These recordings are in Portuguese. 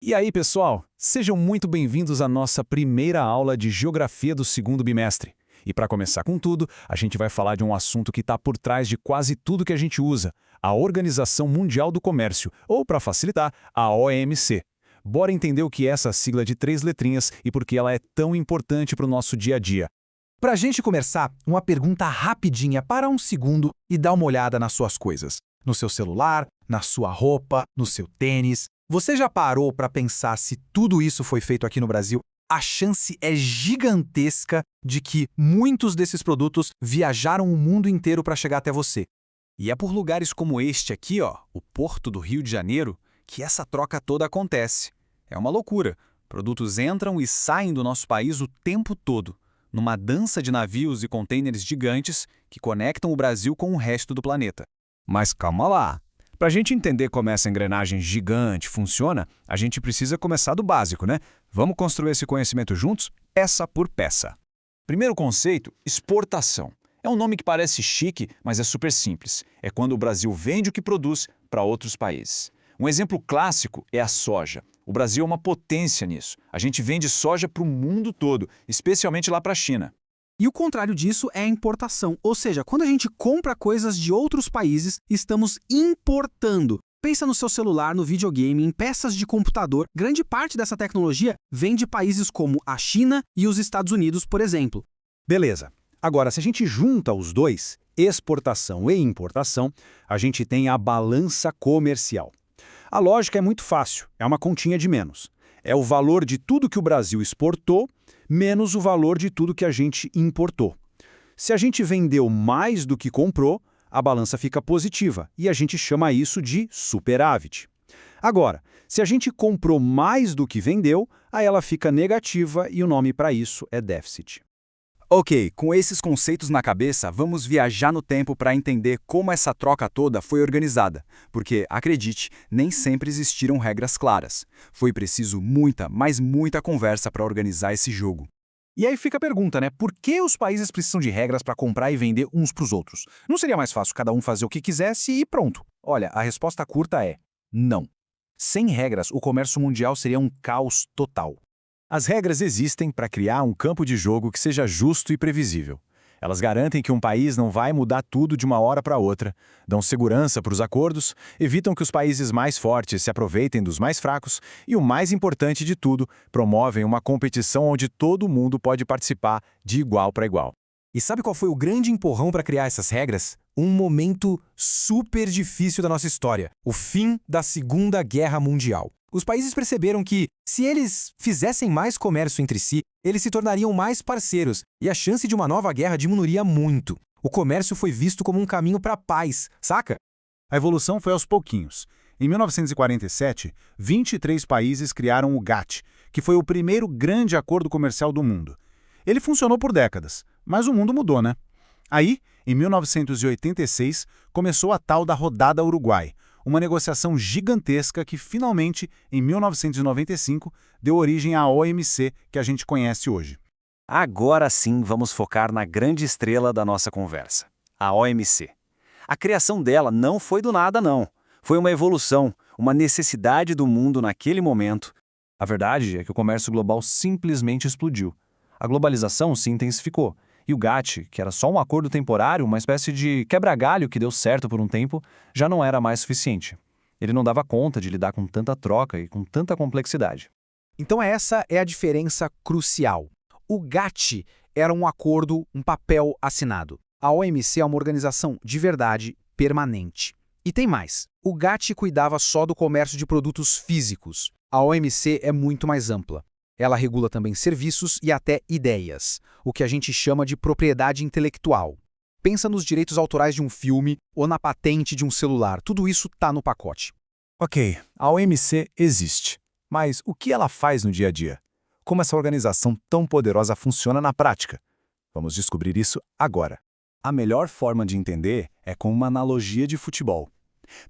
E aí, pessoal? Sejam muito bem-vindos à nossa primeira aula de Geografia do segundo bimestre. E para começar com tudo, a gente vai falar de um assunto que está por trás de quase tudo que a gente usa, a Organização Mundial do Comércio, ou para facilitar, a OMC. Bora entender o que é essa sigla de 3 letrinhas e por que ela é tão importante para o nosso dia a dia. Para a gente começar, uma pergunta rapidinha para um segundo e dá uma olhada nas suas coisas. No seu celular, na sua roupa, no seu tênis. Você já parou para pensar se tudo isso foi feito aqui no Brasil? A chance é gigantesca de que muitos desses produtos viajaram o mundo inteiro para chegar até você. E é por lugares como este aqui, ó, o Porto do Rio de Janeiro, que essa troca toda acontece. É uma loucura. Produtos entram e saem do nosso país o tempo todo, numa dança de navios e contêineres gigantes que conectam o Brasil com o resto do planeta. Mas calma lá. Para a gente entender como essa engrenagem gigante funciona, a gente precisa começar do básico, né? Vamos construir esse conhecimento juntos, peça por peça. Primeiro conceito, exportação. É um nome que parece chique, mas é super simples. É quando o Brasil vende o que produz para outros países. Um exemplo clássico é a soja. O Brasil é uma potência nisso. A gente vende soja para o mundo todo, especialmente lá para a China. E o contrário disso é a importação, ou seja, quando a gente compra coisas de outros países, estamos importando. Pensa no seu celular, no videogame, em peças de computador. Grande parte dessa tecnologia vem de países como a China e os Estados Unidos, por exemplo. Beleza. Agora, se a gente junta os dois, exportação e importação, a gente tem a balança comercial. A lógica é muito fácil, é uma continha de menos. É o valor de tudo que o Brasil exportou menos o valor de tudo que a gente importou. Se a gente vendeu mais do que comprou, a balança fica positiva e a gente chama isso de superávit. Agora, se a gente comprou mais do que vendeu, aí ela fica negativa e o nome para isso é déficit. Ok, com esses conceitos na cabeça, vamos viajar no tempo para entender como essa troca toda foi organizada. Porque, acredite, nem sempre existiram regras claras. Foi preciso muita, mas muita conversa para organizar esse jogo. E aí fica a pergunta, né? Por que os países precisam de regras para comprar e vender uns para os outros? Não seria mais fácil cada um fazer o que quisesse e pronto? Olha, a resposta curta é não. Sem regras, o comércio mundial seria um caos total. As regras existem para criar um campo de jogo que seja justo e previsível. Elas garantem que um país não vai mudar tudo de uma hora para outra, dão segurança para os acordos, evitam que os países mais fortes se aproveitem dos mais fracos e, o mais importante de tudo, promovem uma competição onde todo mundo pode participar de igual para igual. E sabe qual foi o grande empurrão para criar essas regras? Um momento super difícil da nossa história, o fim da Segunda Guerra Mundial. Os países perceberam que, se eles fizessem mais comércio entre si, eles se tornariam mais parceiros e a chance de uma nova guerra diminuiria muito. O comércio foi visto como um caminho para a paz, saca? A evolução foi aos pouquinhos. Em 1947, 23 países criaram o GATT, que foi o primeiro grande acordo comercial do mundo. Ele funcionou por décadas, mas o mundo mudou, né? Aí, em 1986, começou a tal da Rodada Uruguai, uma negociação gigantesca que, finalmente, em 1995, deu origem à OMC que a gente conhece hoje. Agora sim vamos focar na grande estrela da nossa conversa, a OMC. A criação dela não foi do nada, não. Foi uma evolução, uma necessidade do mundo naquele momento. A verdade é que o comércio global simplesmente explodiu. A globalização se intensificou. E o GATT, que era só um acordo temporário, uma espécie de quebra-galho que deu certo por um tempo, já não era mais suficiente. Ele não dava conta de lidar com tanta troca e com tanta complexidade. Então essa é a diferença crucial. O GATT era um acordo, um papel assinado. A OMC é uma organização de verdade permanente. E tem mais. O GATT cuidava só do comércio de produtos físicos. A OMC é muito mais ampla. Ela regula também serviços e até ideias, o que a gente chama de propriedade intelectual. Pensa nos direitos autorais de um filme ou na patente de um celular, tudo isso está no pacote. Ok, a OMC existe, mas o que ela faz no dia a dia? Como essa organização tão poderosa funciona na prática? Vamos descobrir isso agora. A melhor forma de entender é com uma analogia de futebol.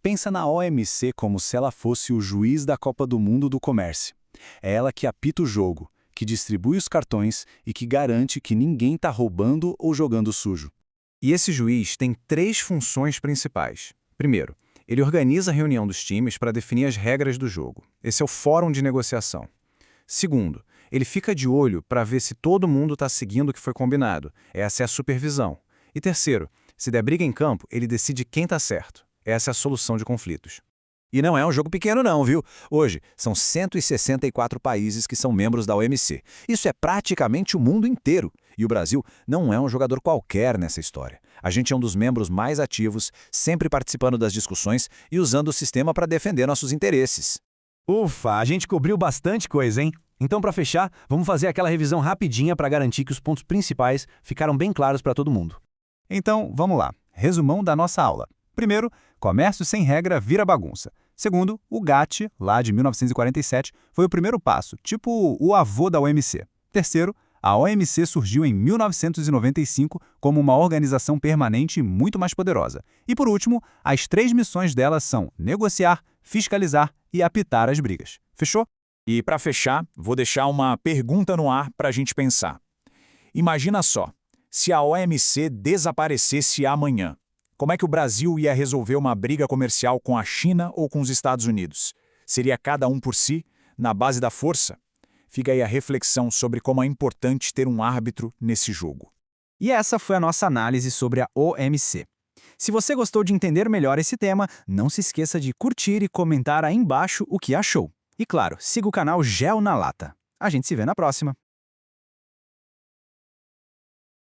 Pensa na OMC como se ela fosse o juiz da Copa do Mundo do comércio. É ela que apita o jogo, que distribui os cartões e que garante que ninguém está roubando ou jogando sujo. E esse juiz tem 3 funções principais. Primeiro, Ele organiza a reunião dos times para definir as regras do jogo. Esse é o fórum de negociação. Segundo, ele fica de olho para ver se todo mundo está seguindo o que foi combinado. Essa é a supervisão. E terceiro, se der briga em campo, ele decide quem está certo. Essa é a solução de conflitos. E não é um jogo pequeno não, viu? Hoje, são 164 países que são membros da OMC. Isso é praticamente o mundo inteiro. E o Brasil não é um jogador qualquer nessa história. A gente é um dos membros mais ativos, sempre participando das discussões e usando o sistema para defender nossos interesses. Ufa, a gente cobriu bastante coisa, hein? Então, para fechar, vamos fazer aquela revisão rapidinha para garantir que os pontos principais ficaram bem claros para todo mundo. Então, vamos lá. Resumão da nossa aula. Primeiro, comércio sem regra vira bagunça. Segundo, o GATT, lá de 1947, foi o primeiro passo, tipo o avô da OMC. Terceiro, a OMC surgiu em 1995 como uma organização permanente muito mais poderosa. E por último, as 3 missões dela são negociar, fiscalizar e apitar as brigas. Fechou? E para fechar, vou deixar uma pergunta no ar para a gente pensar. Imagina só, se a OMC desaparecesse amanhã, como é que o Brasil ia resolver uma briga comercial com a China ou com os Estados Unidos? Seria cada um por si, na base da força? Fica aí a reflexão sobre como é importante ter um árbitro nesse jogo. E essa foi a nossa análise sobre a OMC. Se você gostou de entender melhor esse tema, não se esqueça de curtir e comentar aí embaixo o que achou. E claro, siga o canal Gel na Lata. A gente se vê na próxima.